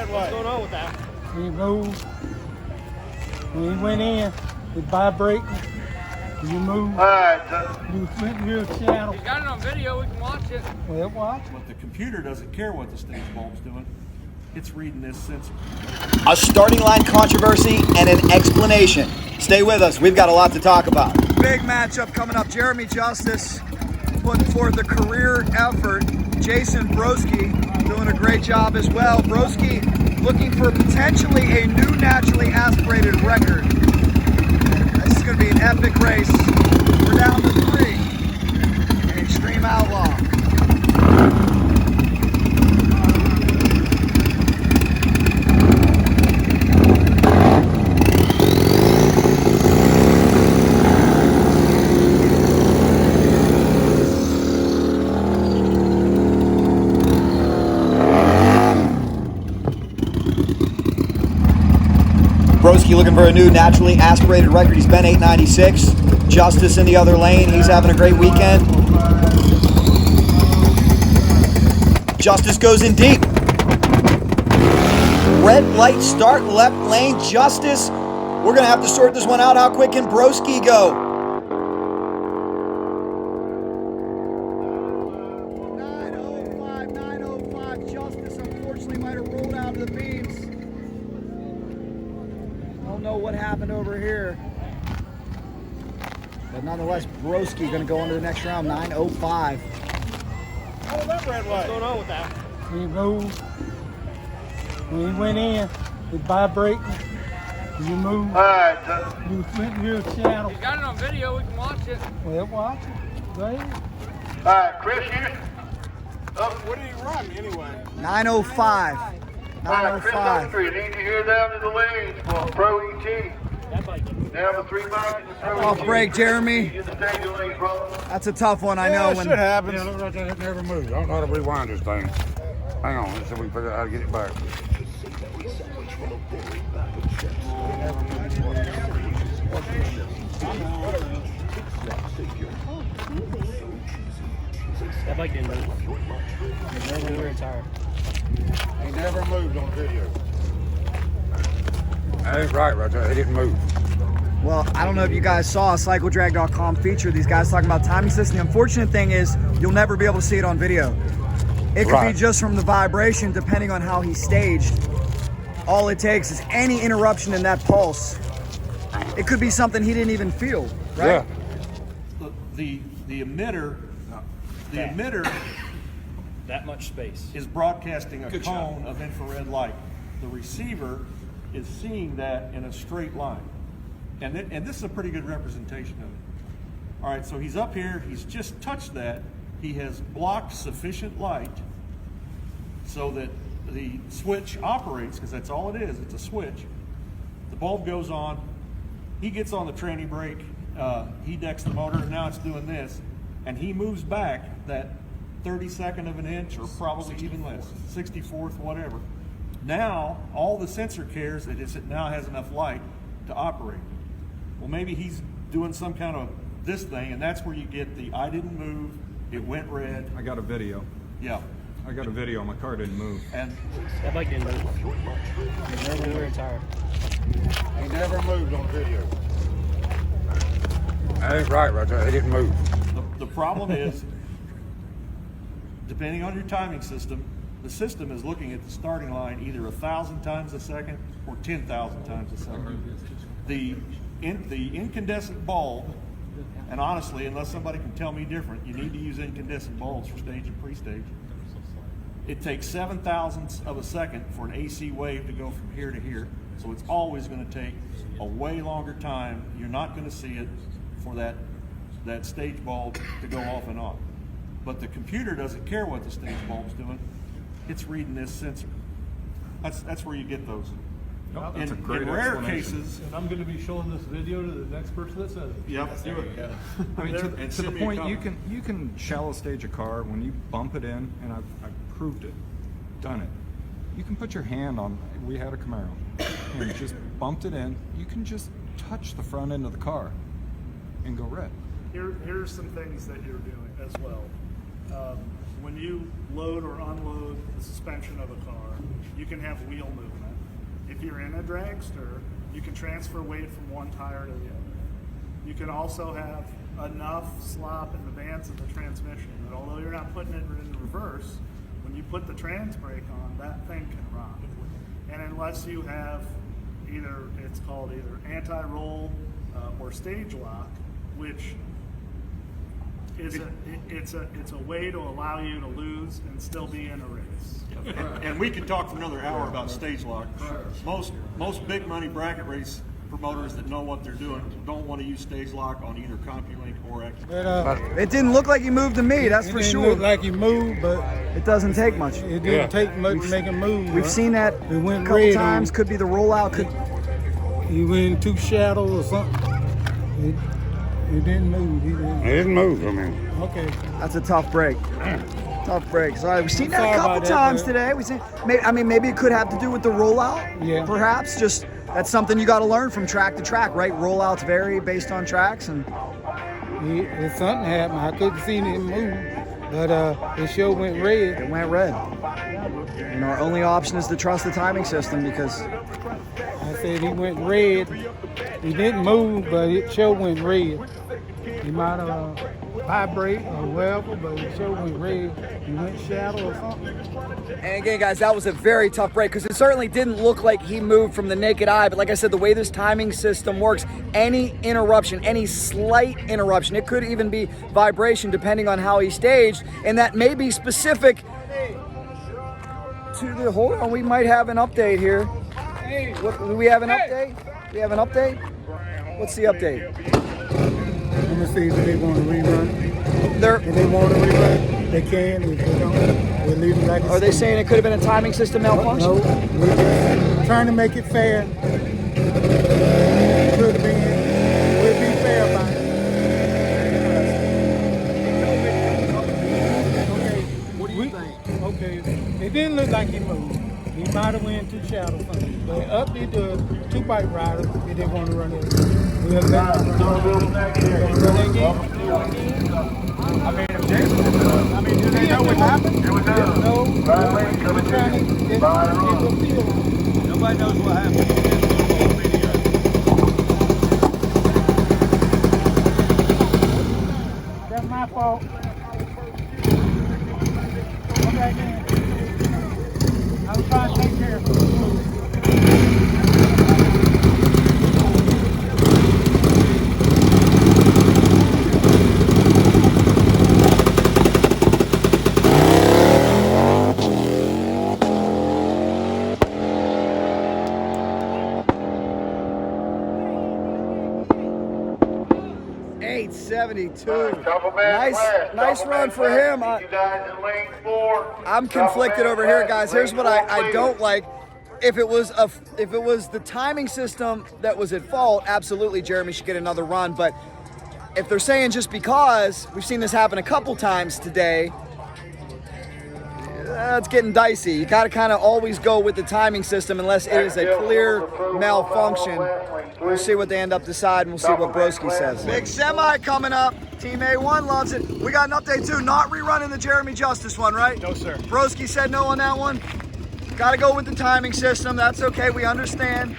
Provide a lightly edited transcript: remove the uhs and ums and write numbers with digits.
red light. What's going on with that? He moved. When he went in, it vibrating. You moved. You went in your channel. You got it on video, we can watch it. Well, watch it. But the computer doesn't care what the stage bulb's doing. It's reading this sensor. A starting line controversy and an explanation. Stay with us. We've got a lot to talk about. Big matchup coming up. Jeremy Justice putting forth a career effort. Jason Broski doing a great job as well. Broski looking for potentially a new naturally aspirated record. This is going to be an epic race. We're down to 3. An Extreme Outlaw. Broski looking for a new naturally aspirated record. He's been 896. Justice in the other lane. He's having a great weekend. Justice goes in deep. Red light start, left lane. Justice. We're going to have to sort this one out. How quick can Broski go? 905. Justice unfortunately might have rolled out of the beams. Don't know what happened over here. But nonetheless, Broski going to go into the next round, 905. Oh, that red light. What's going on with that? He moved. When he went in, it vibrating. You moved. You went in your channel. You got it on video, we can watch it. Well, watch it. Go ahead. Alright, Chris here. What did he run anyway? 905. Alright, Chris on the street. Need to hear down to the lanes for Pro ET. Down to 3 miles. Off break, Jeremy. That's a tough one, I know. It should happen. Yeah, look right there, it never moves. I don't know how to rewind this thing. Hang on, let's see if we can figure out how to get it back. That bike didn't move. It's never moved entire. He never moved on video. That ain't right there. He didn't move. Well, I don't know if you guys saw a CycleDrag.com feature. These guys talking about timing system. The unfortunate thing is you'll never be able to see it on video. It could be just from the vibration, depending on how he's staged. All it takes is any interruption in that pulse. It could be something he didn't even feel, right? Yeah. The emitter, That much space. is broadcasting a cone of infrared light. The receiver is seeing that in a straight line. And this is a pretty good representation of it. All right, so he's up here, he's just touched that. He has blocked sufficient light so that the switch operates, because that's all it is, it's a switch. The bulb goes on, he gets on the tranny brake, he decks the motor, and now it's doing this, and he moves back that 32nd of an inch, or probably even less, 64th, whatever. Now, all the sensor cares that it now has enough light to operate. Well, maybe he's doing some kind of this thing, and that's where you get the I didn't move, it went red. I got a video. Yeah. I got a video. My car didn't move. And That bike didn't move. It's never moved entire. He never moved on video. That ain't right there. He didn't move. the problem is, depending on your timing system, the system is looking at the starting line either 1,000 times a second or 10,000 times a second. The incandescent bulb, and honestly, unless somebody can tell me different, you need to use incandescent bulbs for stage and pre-stage. It takes 7,000ths of a second for an AC wave to go from here to here, so it's always going to take a way longer time. You're not going to see it for that stage bulb to go off and on. But the computer doesn't care what the stage bulb's doing. It's reading this sensor. That's where you get those. That's a great in rare explanation. cases, And I'm going to be showing this video to the next person that says it. yep, do it. Yeah. I mean, to the point, you can shallow stage a car when you bump it in, and I've proved it, done it. You can put your hand on. We had a Camaro, and just bumped it in. You can just touch the front end of the car, and go red. Here's some things that you're doing as well. when you load or unload the suspension of a car, you can have wheel movement. If you're in a dragster, you can transfer weight from one tire to the other. You can also have enough slop in the bands of the transmission that although you're not putting it in reverse, when you put the trans brake on, that thing can rock. And unless you have it's called either anti-roll or stage lock, which is it's a way to allow you to lose and still be in a race. And we can talk for another hour about stage lock. Most big money bracket race promoters that know what they're doing don't want to use stage lock on either CompuLink or X. It didn't look like he moved to me, that's for sure. It didn't look like he moved, but it doesn't take much. It didn't take much to make him move. We've seen that it went a couple red times. Could be the rollout. He went too shallow or something. It didn't move. It didn't move, I mean. Okay. That's a tough break. Tough break. Sorry, we've seen that a couple times today. Maybe it could have to do with the rollout. Yeah. Perhaps just that's something you got to learn from track to track, right? Rollouts vary based on tracks, and if something happened, I couldn't see him move, but it sure went red. It went red. And our only option is to trust the timing system because I said he went red. He didn't move, but it sure went red. He might have vibrate or whatever, but it sure went red. He went shallow or something. And again, guys, that was a very tough break because it certainly didn't look like he moved from the naked eye. But like I said, the way this timing system works, any interruption, any slight interruption, it could even be vibration depending on how he staged, and that may be specific to the. Hold on, we might have an update here. Do we have an update? We have an update? What's the update? Let me see if they want to rerun. If they want to rerun, they can. If they don't, we'll leave it like it's. Are they saying it could have been a timing system malfunction? No, we're just trying to make it fair. Could have been. We'll be fair about it. Okay. What do you think? Okay. It didn't look like he moved. He might have went too shallow something. But up to the two bike riders, they didn't want to run it. We'll let them run again. Do they know what happened? No. We're trying to get a feel. Nobody knows what happened. That's my fault. Okay, man. I was trying to take care of it. Nice run for him. I'm conflicted over here, guys. Here's what I don't like. If it was the timing system that was at fault, absolutely Jeremy should get another run. But if they're saying just because, we've seen this happen a couple times today, that's getting dicey. You got to kind of always go with the timing system unless it is a clear malfunction. We'll see what they end up deciding. We'll see what Broski says. Big semi coming up. Team A1 loves it. We got an update too. Not rerunning the Jeremy Justice one, right? No, sir. Broski said no on that one. Got to go with the timing system. That's okay. We understand.